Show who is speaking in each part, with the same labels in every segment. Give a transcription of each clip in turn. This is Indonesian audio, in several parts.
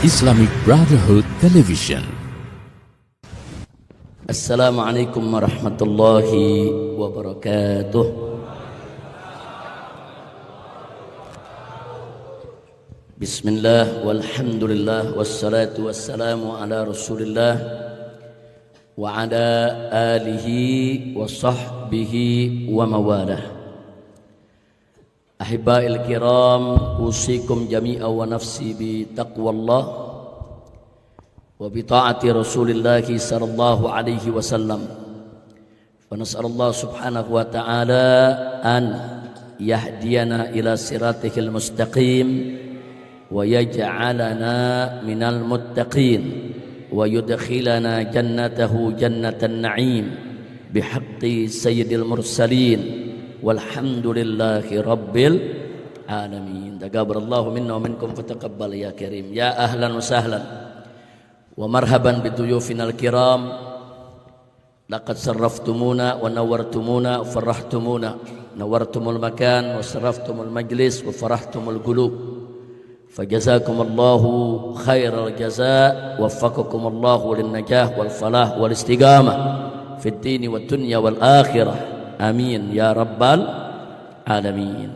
Speaker 1: Islamic Brotherhood Television.
Speaker 2: Assalamualaikum warahmatullahi wabarakatuh. Bismillah walhamdulillah wassalatu wassalamu ala Rasulillah wa ala alihi wa sahbihi wa mawalah. Ahibba'il kiram, usikum jami'a wa nafsi bi taqwallah wa bi ta'ati Rasulillah sallallahu alaihi wasallam. Wa nas'alullah subhanahu wa ta'ala an yahdiyana ila siratihil mustaqim wa yaj'alana minal muttaqin wa yudkhilana jannatahu jannatan na'im bihaqqi sayyidil mursalin walhamdulillahi rabbil alamin. Taqabbalallahu minna wa minkum fataqabbal ya karim. Ya ahlan wa sahlan wa marhaban biduyufinal kiram. Laqad sarraftumuna wa nawartumuna wa farahtumuna. Nawartumul makan wa sarraftumul majlis wa farahtumul qulub. Fajazakumullahu khairal jazaa wa waffaqakumullahu lin najah wal falah wal istiqamah fid dini wad dunya wal akhirah. Amin ya rabbal alamin.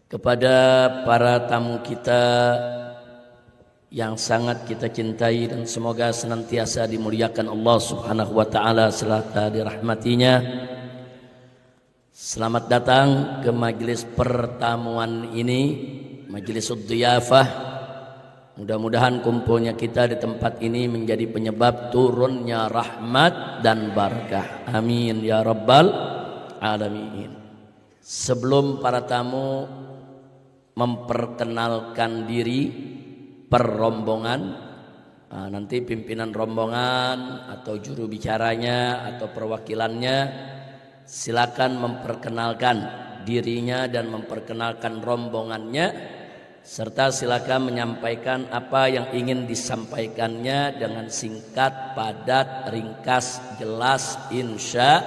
Speaker 2: Kepada para tamu kita yang sangat kita cintai dan semoga senantiasa dimuliakan Allah subhanahu wa ta'ala serta dirahmatinya, selamat datang ke majelis pertemuan ini, majelis dhiyafah. Mudah-mudahan kumpulnya kita di tempat ini menjadi penyebab turunnya rahmat dan barakah. Amin ya rabbal alamin. Sebelum para tamu memperkenalkan diri per rombongan, nanti pimpinan rombongan atau juru bicaranya atau perwakilannya silakan memperkenalkan dirinya dan memperkenalkan rombongannya, serta silakan menyampaikan apa yang ingin disampaikannya dengan singkat, padat, ringkas, jelas insya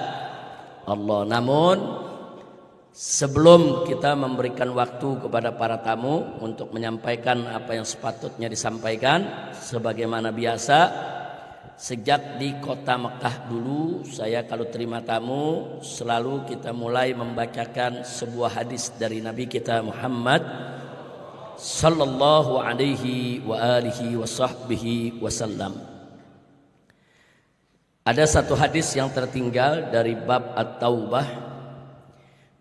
Speaker 2: Allah. Namun sebelum kita memberikan waktu kepada para tamu untuk menyampaikan apa yang sepatutnya disampaikan, sebagaimana biasa sejak di kota Mekah dulu, saya kalau terima tamu selalu kita mulai membacakan sebuah hadis dari Nabi kita Muhammad sallallahu alaihi wa alihi wa sahbihi wasallam. Ada satu hadis yang tertinggal dari bab At-Taubah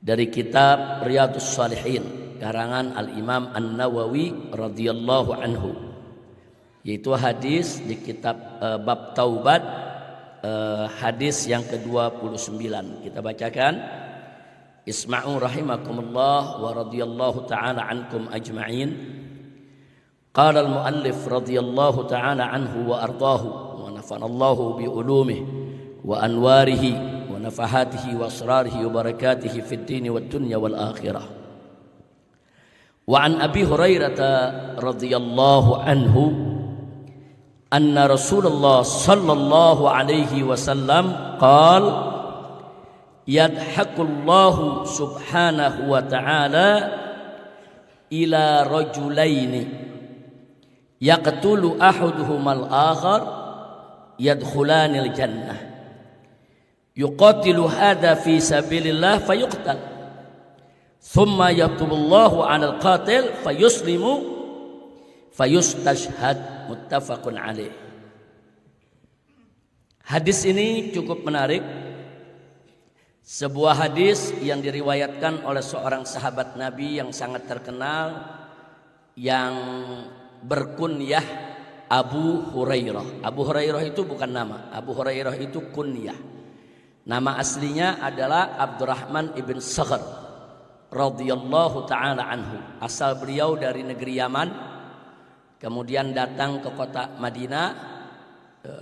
Speaker 2: dari kitab Riyadhus Shalihin karangan Al-Imam An-Nawawi radhiyallahu anhu, yaitu hadis di kitab bab Taubat, hadis yang ke-29. Kita bacakan. Isma'u rahimakumullah wa radiyallahu ta'ala ankum ajma'in. Qala al-muallif radiyallahu ta'ala anhu wa ardahu wa nafanallahu bi ulumihi wa anwarihi wa nafahatihi wa asrarihi wa barakatihi fid dini wad dunya wal akhirah. Wa an Abi Hurairah radhiyallahu anhu anna Rasulullah sallallahu alaihi wasallam qala yadhakullahu subhanahu wa ta'ala ila rajulaini yaqtulu ahaduhumal akhar yadkhulanil jannah yuqatilu hadha fi sabilillah fayuqtal thumma yatubullahu 'alal qatil fayuslimu fayustashhad. Muttafaqun alaih. Hadis ini cukup menarik. Sebuah hadis yang diriwayatkan oleh seorang sahabat Nabi yang sangat terkenal yang berkunyah Abu Hurairah. Abu Hurairah itu bukan nama, Abu Hurairah itu kunyah. Nama aslinya adalah Abdurrahman ibn Sakhr radhiyallahu ta'ala anhu. Asal beliau dari negeri Yaman, kemudian datang ke kota Madinah,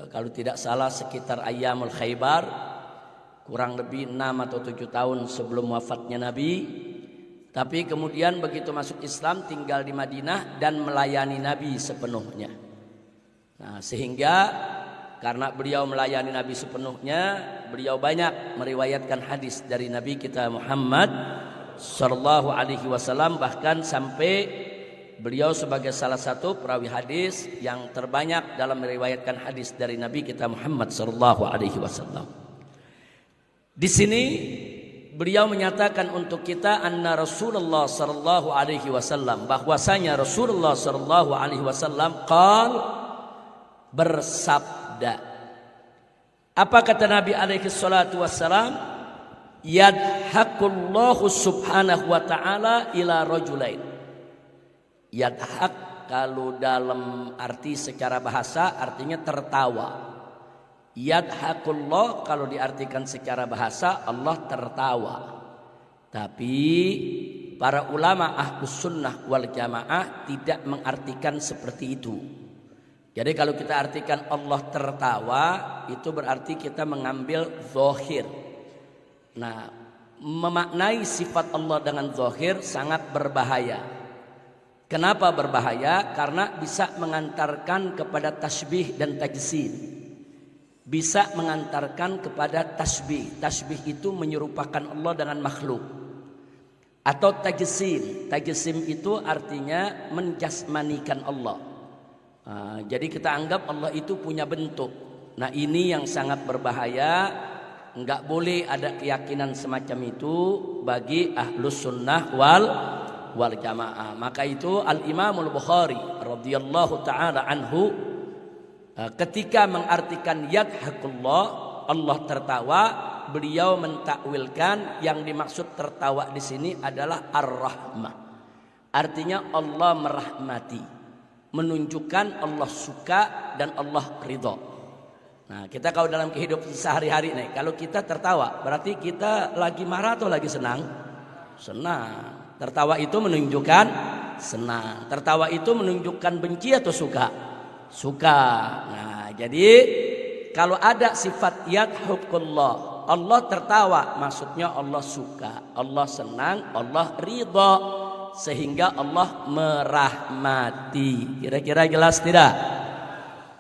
Speaker 2: kalau tidak salah sekitar Ayyamul Khaybar, kurang lebih 6 atau 7 tahun sebelum wafatnya Nabi. Tapi kemudian begitu masuk Islam tinggal di Madinah dan melayani Nabi sepenuhnya. Nah, sehingga karena beliau melayani Nabi sepenuhnya, beliau banyak meriwayatkan hadis dari Nabi kita Muhammad sallallahu alaihi wasallam, bahkan sampai Beliau sebagai salah satu perawi hadis yang terbanyak dalam meriwayatkan hadis dari Nabi kita Muhammad sallallahu alaihi wasallam. Di sini beliau menyatakan untuk kita anna Rasulullah sallallahu alaihi wasallam, bahwasanya Rasulullah sallallahu alaihi wasallam bersabda. Apa kata Nabi alaihi salatu wassalam? Yadhaqullahu subhanahu wa ta'ala ila rajulain. Yadhaq kalau dalam arti secara bahasa artinya tertawa. Yadhaqullah kalau diartikan secara bahasa Allah tertawa. Tapi para ulama ahlus sunnah wal jamaah tidak mengartikan seperti itu. Jadi kalau kita artikan Allah tertawa, itu berarti kita mengambil zahir. Nah, memaknai sifat Allah dengan zahir sangat berbahaya. Kenapa berbahaya? Karena bisa mengantarkan kepada tasbih dan tajsim. Bisa mengantarkan kepada tasbih. Tasbih itu menyerupakan Allah dengan makhluk. Atau tajsim. Tajsim itu artinya menjasmanikan Allah. Jadi kita anggap Allah itu punya bentuk. Nah, ini yang sangat berbahaya. Enggak boleh ada keyakinan semacam itu bagi ahlus sunnah wal jamaah. Maka itu Al-Imamul Bukhari radhiyallahu taala anhu ketika mengartikan yadhaqullah, Allah tertawa, beliau mentakwilkan yang dimaksud tertawa di sini adalah ar-rahmah. Artinya Allah merahmati, menunjukkan Allah suka dan Allah ridha. Nah, kita kalau dalam kehidupan sehari-hari nih, kalau kita tertawa, berarti kita lagi marah atau lagi senang? Senang. Tertawa itu menunjukkan senang. Tertawa itu menunjukkan benci atau suka? Suka. Nah, jadi kalau ada sifat yadhaqullah, Allah tertawa, maksudnya Allah suka, Allah senang, Allah ridha, sehingga Allah merahmati. Kira-kira jelas tidak?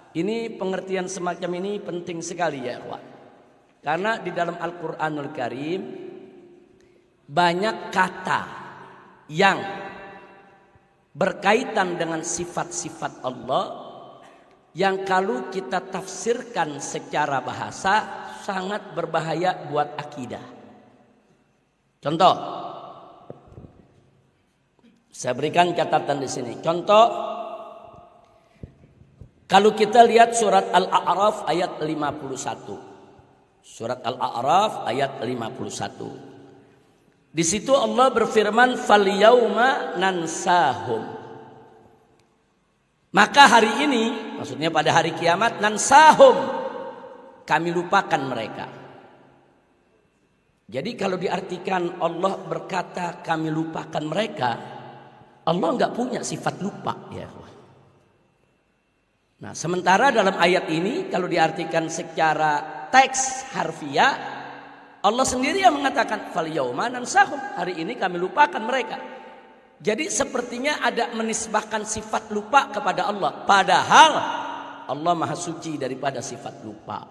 Speaker 2: Ini pengertian semacam ini penting sekali ya ikhwan. Karena di dalam Al-Qur'anul Karim banyak kata yang berkaitan dengan sifat-sifat Allah yang kalau kita tafsirkan secara bahasa sangat berbahaya buat akidah. Contoh, saya berikan catatan di sini. Contoh, kalau kita lihat surat Al-A'raf ayat 51. Surat Al-A'raf ayat 51. Di situ Allah berfirman, "Falyauma nansahum." Maka hari ini, maksudnya pada hari kiamat, nansahum, kami lupakan mereka. Jadi kalau diartikan Allah berkata kami lupakan mereka, Allah enggak punya sifat lupa ya. Nah, sementara dalam ayat ini kalau diartikan secara teks harfiah, Allah sendiri yang mengatakan fal yauma nansahum, hari ini kami lupakan mereka. Jadi sepertinya ada menisbahkan sifat lupa kepada Allah, padahal Allah Maha Suci daripada sifat lupa.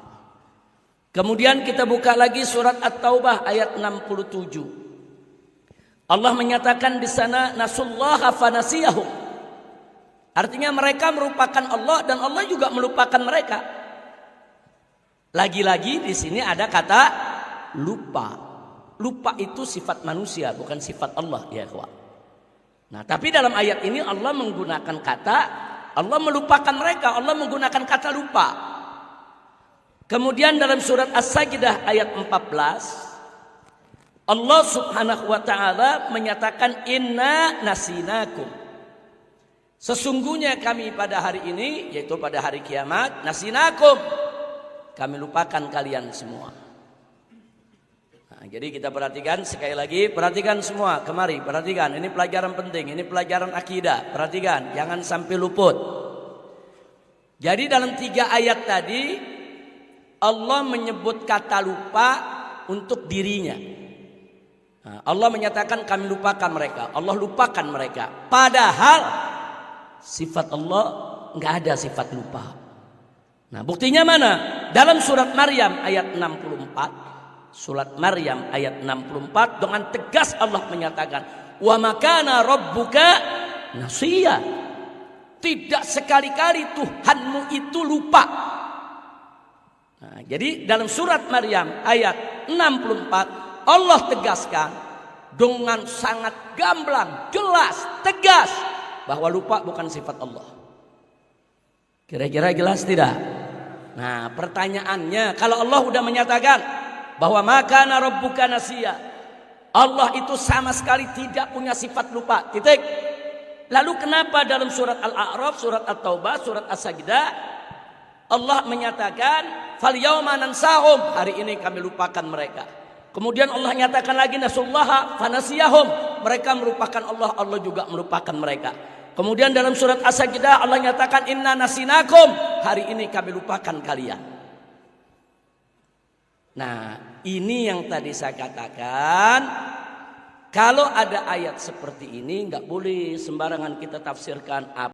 Speaker 2: Kemudian kita buka lagi surat At-Taubah ayat 67. Allah menyatakan di sana nasullaha fanasiyahum. Artinya mereka merupakan Allah dan Allah juga melupakan mereka. Lagi-lagi di sini ada kata lupa. Lupa itu sifat manusia, bukan sifat Allah ya ikhwan. Nah, tapi dalam ayat ini Allah menggunakan kata Allah melupakan mereka, Allah menggunakan kata lupa. Kemudian dalam surat As-Sajdah ayat 14 Allah Subhanahu wa taala menyatakan inna nasinakum. Sesungguhnya kami pada hari ini, yaitu pada hari kiamat, nasinakum, kami lupakan kalian semua. Nah, jadi kita perhatikan sekali lagi, perhatikan semua, kemari perhatikan, ini pelajaran penting, ini pelajaran akidah, perhatikan, jangan sampai luput. Jadi dalam 3 ayat tadi Allah menyebut kata lupa untuk dirinya. Nah, Allah menyatakan kami lupakan mereka, Allah lupakan mereka, padahal sifat Allah nggak ada sifat lupa. Nah, buktinya mana? Dalam surat Maryam ayat 64. Surat Maryam ayat 64 dengan tegas Allah menyatakan, "Wa makana rabbuka nasiya. Tidak sekali-kali Tuhanmu itu lupa. Nah, jadi dalam surat Maryam ayat 64 Allah tegaskan dengan sangat gamblang, jelas, tegas bahwa lupa bukan sifat Allah. Kira-kira jelas tidak? Nah, pertanyaannya, kalau Allah sudah menyatakan bahwa makana rabbuka nasiya, Allah itu sama sekali tidak punya sifat lupa. Titik. Lalu kenapa dalam surat Al-A'raf, surat At-Taubah, surat As-Sajdah Allah menyatakan fal yauma nansahum, hari ini kami lupakan mereka. Kemudian Allah nyatakan lagi nasullaha fanasiyahum, mereka melupakan Allah, Allah juga melupakan mereka. Kemudian dalam surat As-Sajdah Allah nyatakan inna nasinakum, hari ini kami lupakan kalian. Nah, ini yang tadi saya katakan, kalau ada ayat seperti ini nggak boleh sembarangan kita tafsirkan apa